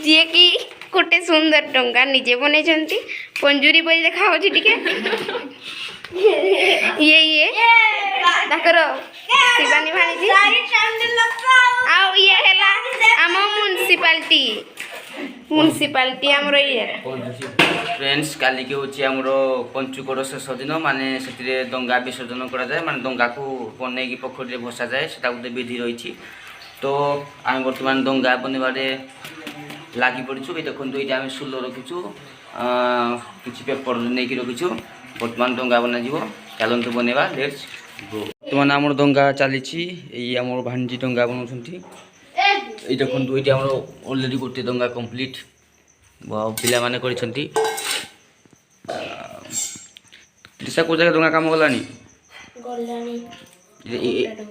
जी कि गोटे सुंदर डंगा निजे बन पंजुरी बज देखा ये ताकर शिवानी भाणी आउ ये हैला आम म्युनिसिपालिटी आमर ये फ्रेंड्स काली के होची हमरो पंचुकोर शेष दिन माने सेतिरे दंगा विसर्जन करा जाय माने दंगा को बनै की पोखरी रे भसा जाय सेटा गुटे विधि रहिछि। तो आम वर्तमान दंगा बनेबारे लागि पड़छु। ए देखंतु एटा हम सुलो रखिछु किछि पेपर नै कि रखिछु। वर्तमान दंगा बना जीवो चलंतु बनेबा लेट्स गो। वर्तमान हमर दंगा चलीछि। एई हमर भांजी दंगा बनउछंती। ए देखंतु एटा हमर ऑलरेडी गोटे दंगा कंप्लीट वाओ पिला माने करिसंती। दिशा को जगह दंगा काम गलानी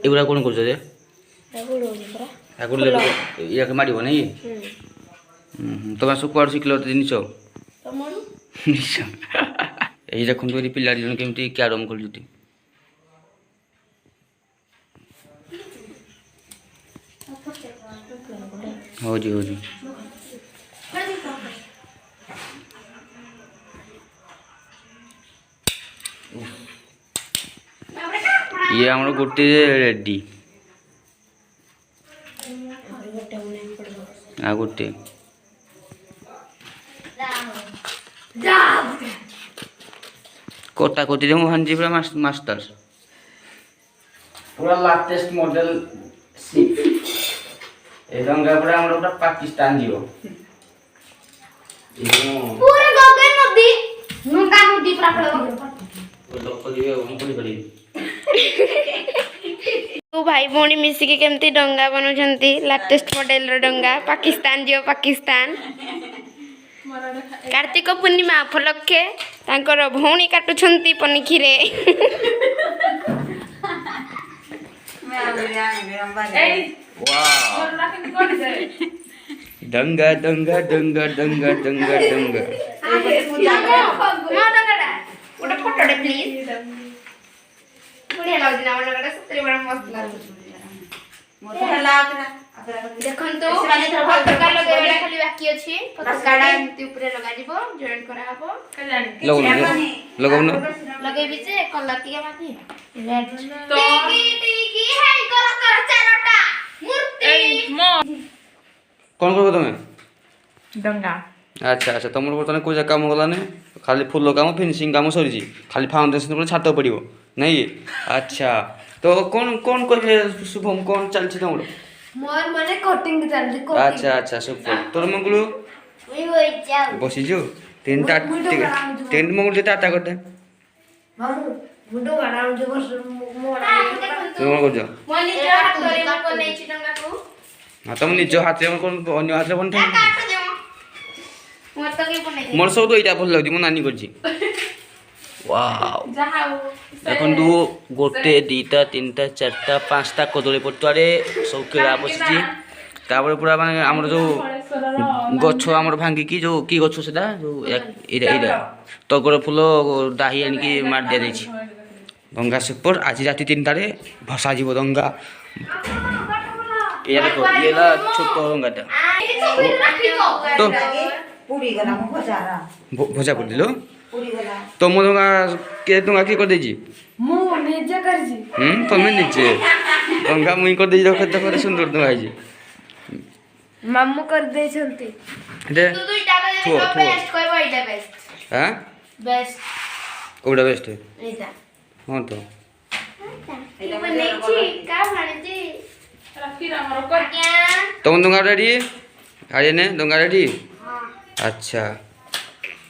एगुड़ा कोन करछ जे आगुड़ ले या के मारिबो नै तबा सुकुआर सिखलो जिनिस ए देखंतु ए पिला जन केमती क्यारम करजुती। हो जी ये हमरो गोटे रेडी आ गोटे कोटा कोटी रे मोहनजी पूरा मास्टर पूरा लेटेस्ट मॉडल शिप ए दंगा पूरा हमरो पूरा पाकिस्तान जीवो पूरे गंगा नदी नुका नदी पूरा लोक दिवे हम करी तू भाई भौणी मिसिकी केमती डंगा बनउछंती लेटेस्ट मॉडल रो डंगा पाकिस्तान जियो पाकिस्तान। कार्तिक पूर्णिमा उपलक्षे तांकर भौणी काटुछंती पनिखिरे दंगा दंगा दंगा दंगा दंगा दंगा गोटे फोटो दे प्लीज बढ़िया लागु ना मनगडा सतरे बड़ा मस्त लागु मोर लागना देखंतो पताका लगाइबा खाली बाकी अछि पताकाडा एमती ऊपर लगा दिबो जॉइन करा हबो का जानि लगाउ न लगेबी जे कलतिया माथि रेड टिकी हाय गला कर चारटा मूर्ति कोन करबो तमे डंगा। अच्छा अच्छा तुम बर्तमान कोई काम गलाने खाली फुल काम फिनिशिंग काम सरी खाली फाउंडेशन पर छात पड़ो नहीं। अच्छा तो कौन कौन कहे शुभम कौन चलछि तुम मोर माने कोटिंग चलछि कोटिंग। अच्छा अच्छा सुपर तोर मंगलू ओई ओई जाओ बसी जो तीनटा टेंट मंगल टाटा करते मारू मुंडो गाडाउ जे बस मोडा तुम कर जा मनी जो हाथ रे मन नै छि डंगा को हां तुम निज हाथ रे कोन अन्य हाथ रे बन मोर तो के बनै मोर सब तो इटा भल लागि मो नानी करछि वाओ जाहाउ এখন দু গোটে দুইটা তিনটা চারটা পাঁচটা কদলী পটুয়ারে সব কেড়া বসিছি তারপরে পুরা মানে আমরা যে গছ আমরা ভাঙ্গিকি যে কি গছ সেটা এইটা এইটা টগর ফুল ডাহি আনিকি মার দিয়ে দিয়েছি দঙ্গা সুপর আজ রাতে 3টারে ভসা যাব দঙ্গা এই দেখো এলা ছোট দঙ্গাটা তো পুরি গলা ভজারা ভজা করে দিল तो मो दंगा के दंगा की कर देजी मु निजे करजी तमे निजे दंगा मुई कर देजी देख देख सुंदर दंगा है जी मामू कर दे छंती दे तू दुईटा को बेस्ट कहबो इटा बेस्ट हां बेस्ट कोडा बेस्ट है एटा हां तो एटा बनै छी का भाणजी रफी हमरो कर क्या तुम दंगा रेडी आरे ने दंगा रेडी हां अच्छा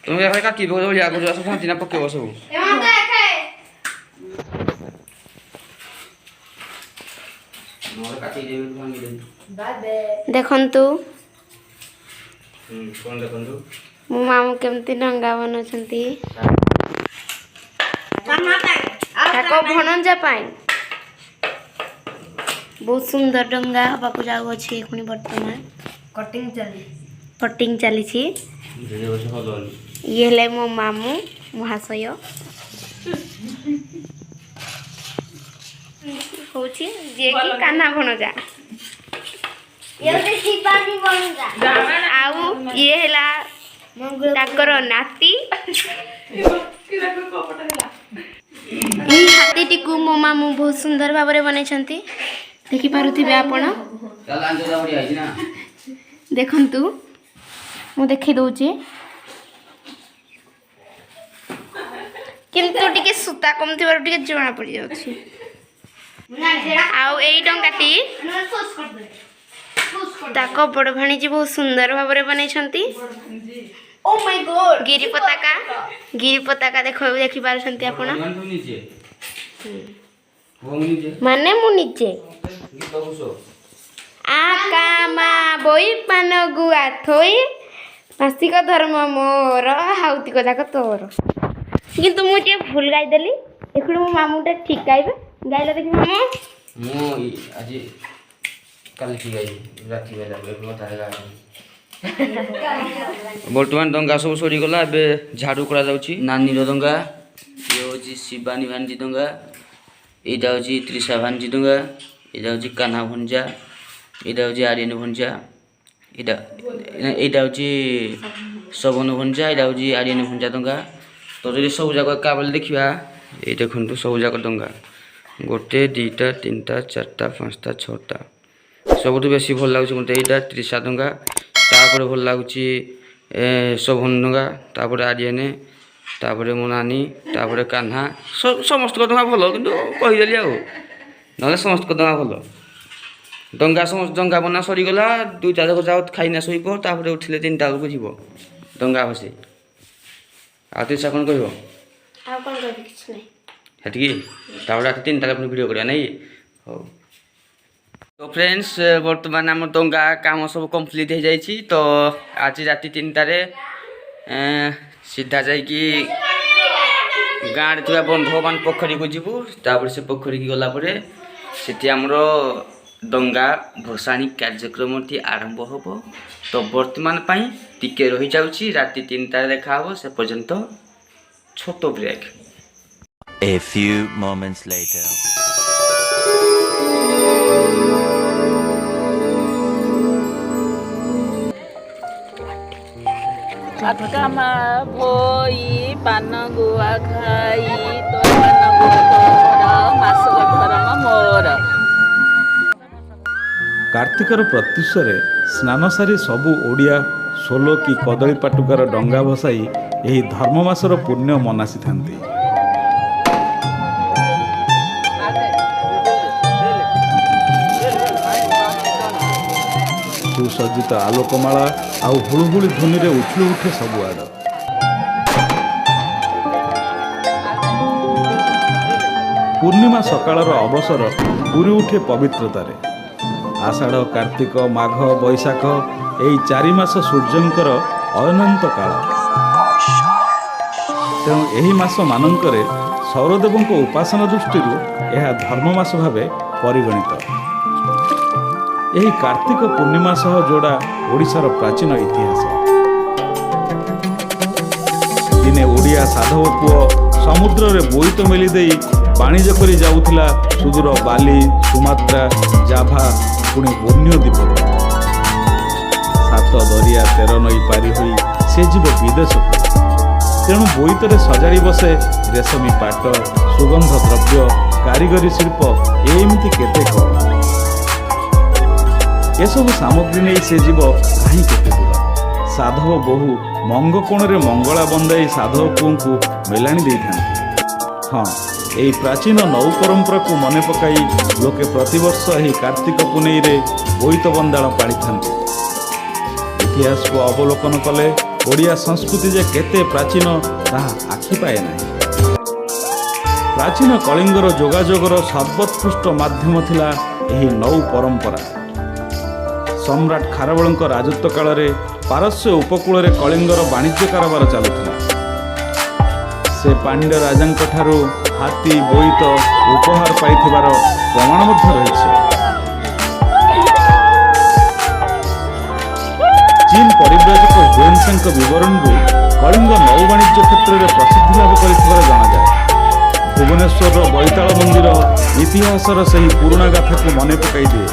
तुम ये का की बोल या गुजरा सब शांति ना पक्के बसो एमा देखे मोर काटी देबे भांगी दे बाबे देखंतु कोन देखंतु मो मामू केमती डंगा बनउछंती ताको भणंजा पाई बहुत सुंदर डंगा बापू जाऊ अछि एखुनी वर्तमान कटिंग चली छी धीरे बस हलनी ये ले मो मामू महाशय होची जे की कान्हा भणजा ये से शिपानी बनजा आउ ତାଙ୍କର ନାତି ଏହି ହାତୀଟିକୁ ମୋ ମାମୁଁ ବହୁତ ସୁନ୍ଦର ଭାବରେ ବନେଇଛନ୍ତି ଦେଖିପାରୁଥିବେ ଆପଣ ଦେଖନ୍ତୁ ମୁଁ ଦେଖେଇ ଦଉଛି କିନ୍ତୁ ଟିକେ ସୂତା କମ ଥିବାରୁ ଟିକେ ଜଣା ପଡି ଯାଉଛି ଆଉ ଏଇ ଡଙ୍ଗାଟି ତା କପଡ଼ ଭାଣିଜୀ ବହୁତ ସୁନ୍ଦର ଭାବରେ ବନେଇଛନ୍ତି ଗିରି ପତାକା ଦେଖିପାରୁଛନ୍ତି ଆପଣ ମାନେ ମୁଁ ନିଜେ ଆକା ମା ବଇ ପାନ ଗୁଆ ଥୋଇ ମାସିକ ଧର୍ମ ମୋର ହାଉତିକ ଯାକ ତୋର କିନ୍ତୁ ମୁଁ ଟିକେ ଭୁଲ ଗାଇଦେଲି ଏଖୁଣି ମୋ ମାମୁଁଟା ଠିକ ଗାଇବେ ଗାଇଲା ଦେଖି ମାମୁଁ ମୁଁ ଆଜି କାଲି କି ଗାଇବି ରାତି ବେলা ବର୍ତ୍ତମାନ ଡଙ୍ଗା ସବୁ ସରିଗଲା ଏବେ ଝାଡ଼ୁ କରାଯାଉଛି ନାନୀର ଡଙ୍ଗା ଇଏ ହେଉଛି ଶିବାନୀ ଭାଣିଜୀ ଡଙ୍ଗା ଏଇଟା ହେଉଛି ତ୍ରିଷା ଭାଣିଜୀ ଡଙ୍ଗା ଏଇଟା ହେଉଛି କାହ୍ନା ଭଞ୍ଜା ଏଇଟା ହେଉଛି ଆର୍ୟନ ଭଞ୍ଜା ଏଇଟା ହେଉଛି ଶବନ ଭଞ୍ଜା ଏଇଟା ହେଉଛି ଆର୍ୟନ ଭଞ୍ଜା ଡଙ୍ଗା ତ ଯଦି ସବୁ ଯାକ ଏକା ବେଳେ ଦେଖିବା ଏଇ ଦେଖନ୍ତୁ ସବୁ ଯାକ ଡଙ୍ଗା 1 2 3 4 5 6ଟା ସବୁଠୁ ବେଶୀ ଭଲ ଲାଗୁଛି ମୋତେ ଏଇଟା ତ୍ରିଷା ଡଙ୍ଗା ତାପରେ ଭଲ ଲାଗୁଛି ଶୋଭନ ଡଙ୍ଗା ତାପରେ ଆର୍ୟନ ତାପରେ ମୋ ନାନୀ ତାପରେ କାହ୍ନା ସମସ୍ତଙ୍କ ଡଙ୍ଗା ଭଲ କିନ୍ତୁ କହିଦେଲି ଆଉ ନହେଲେ ସମସ୍ତଙ୍କ ଡଙ୍ଗା ଭଲ ଡଙ୍ଗା ବନା ସରିଗଲା 2ଟା ଯାକ ଯାଅ ଖାଇନା ଶୋଇବ ତାପରେ ଉଠିଲେ 3ଟା ବେଳକୁ ଯିବ ଡଙ୍ଗା ଭସେଇ ଆଉ ତ୍ରିଷା କ'ଣ କହିବ ଆଉ କ'ଣ କହିବି କିଛି ନାହିଁ ସେତିକି ତାପରେ ରାତି 3ଟାରେ ପୁଣି ଭିଡ଼ିଓ କରିବା ନାଇଁ ହଉ ତ फ्रेंड्स बर्तमान आम डंगा काम सब कंप्लीट हो जाइए तो आज राति 3टारे सीधा जाकि गाँव थी बंधुबान पोखरी को जीवु तापर से पोखरी की गलापर से आमर डंगा भसाणी कार्यक्रम आरंभ हम तो बर्तमान टिके रही जाऊँगी राति 3टारे देखा हम से पर्यंत छोट break A few moments later. कामा भोई पान गुआ खाई तो पान गुआ मासक धर्म मोर कार्तिकर प्रत्युषरे स्नान सारी सबु ओडिया सोलो कि कदली पाटुकार डंगा भसाई एही धर्ममासर पुण्य मनासी थांती सुसज्जित आलोकमाला आउ हुळुहुळी ध्वनि रे उछली उठे सबुआड़ पूर्णिमा सकाळर अवसर पूरी उठे पवित्रतारे आषाढ़ कार्तिक माघ बैशाख एई 4 मास सूर्यंकर अनंत काल तेणु एही मास मानंकरे सौरदेवंक उपासना दृष्टि यह धर्ममास भावे परिगणित एही कार्तिक पूर्णिमा सह जोड़ा ओडिशार प्राचीन इतिहास दिने ओडिया साधव पुओ समुद्र रे बोईत मेली देई वाणिज्य करी जाउथिला सुदूर बाली सुमात्रा जाभा पुणी बोर्नियो द्वीप 7 दरिया 13 नई पारी होई से जीव विदेश तेणु बोईतरे सजाड़ी बसे रेशमी पाट सुगंध द्रव्य कारीगरी शिल्प एमती केते कम एसबू सामग्री नहीं से जीव कहीं केते दूर साधव बहु मंग कोण रे मंगला बंदाई साधव पुओं को मेलाणी दे हाँ यही प्राचीन नौ परंपरा को मन पकाई लोके प्रतिवर्ष यही कार्तिक पुनई रे बोईत बंदाण पाड़ी था इतिहास को अवलोकन कले ओडिया संस्कृति जे केते प्राचीन ताहा आखि पाए ना प्राचीन कलिंगर जोगाजोगर सर्वोत्कृष्ट माध्यम थिला यही नौ परंपरा सम्राट खारबलଙ୍କ राजत्व काल रे पारस्य उपकूल रे कलिंगर वाणिज्य कारोबार चलुथिला से पांड्य राजांक ठारू हाथी बोईत उपहार पाइथिबार प्रमाण मध्य रहिছে चीन परिव्राजक हुएनसांक विवरण कलिंग नौ वाणिज्य क्षेत्र में प्रसिद्धि लाभ कर जाए भुवनेश्वर बैताल मंदिर इतिहासर सही पुराणा गाथा को मन पकाई दिए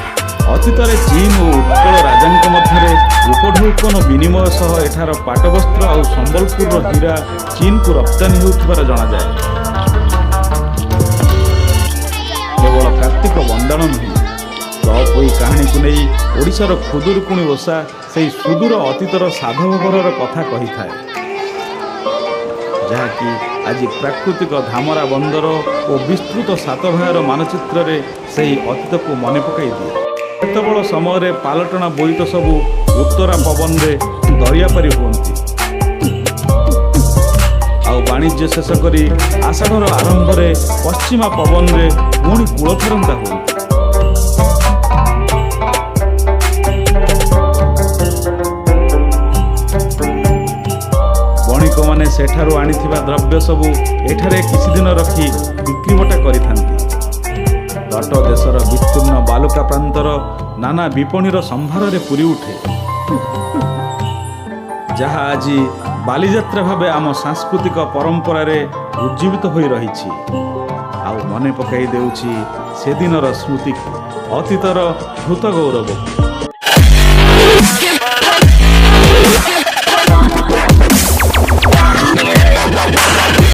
ଅତୀତରେ ଚୀନ ଓ ଉତ୍କଳ ରାଜାଙ୍କ ମଧ୍ୟରେ ଉପଢୌକନ ବିନିମୟ ସହ ଏଠାର ପାଟବସ୍ତ୍ର ଆଉ ସମ୍ବଲପୁରର ହୀରା ଚୀନକୁ ରପ୍ତାନି ହେଉଥିବାର ଜଣାଯାଏ। କେବଳ କାର୍ତ୍ତିକ ବନ୍ଦାଣ ନୁହେଁ, ତପୋଇ କାହାଣୀକୁ ନେଇ ଓଡ଼ିଶାର ଖୁଦୁରୁକୁଣି ଓଷା ସେହି ସୁଦୂର ଅତୀତର ସାଧବଘରର କଥା କହିଥାଏ, ଯାହାକି ଆଜି ପ୍ରାକୃତିକ ଧାମରା ବନ୍ଦର ଓ ବିସ୍ତୃତ ସାତଭାୟାର ମାନଚିତ୍ରରେ ସେହି ଅତୀତକୁ ମନେ ପକାଇ ଦିଏ। ସେତେବେଳ ସମୟରେ ପାଲଟଣା ବୋଇତ ସବୁ ଉତ୍ତରା ପବନରେ ଦରିଆ ପାରି ହୁଅନ୍ତି, ଆଉ ବାଣିଜ୍ୟ ଶେଷ କରି ଆଷାଢ଼ର ଆରମ୍ଭରେ ପଶ୍ଚିମା ପବନରେ ପୁଣି କୂଳ ଫେରନ୍ତା ହୁଅନ୍ତି। ବଣିକମାନେ ସେଠାରୁ ଆଣିଥିବା ଦ୍ରବ୍ୟ ସବୁ ଏଠାରେ କିଛି ଦିନ ରଖି ବିକ୍ରିବଟା କରିଥାନ୍ତି। ତଟ ଦେଶର ବିସ୍ତୀର୍ଣ୍ଣ ବାଲୁକା ପ୍ରାନ୍ତର ନାନା ବିପଣୀର ସମ୍ଭାରରେ ପୂରି ଉଠେ, ଯାହା ଆଜି ବାଲିଯାତ୍ରା ଭାବେ ଆମ ସାଂସ୍କୃତିକ ପରମ୍ପରାରେ ଉଜ୍ଜୀବିତ ହୋଇ ରହିଛି, ଆଉ ମନେ ପକାଇ ଦେଉଛି ସେଦିନର ସ୍ମୃତିକୁ, ଅତୀତର ହୃତ ଗୌରବକୁ।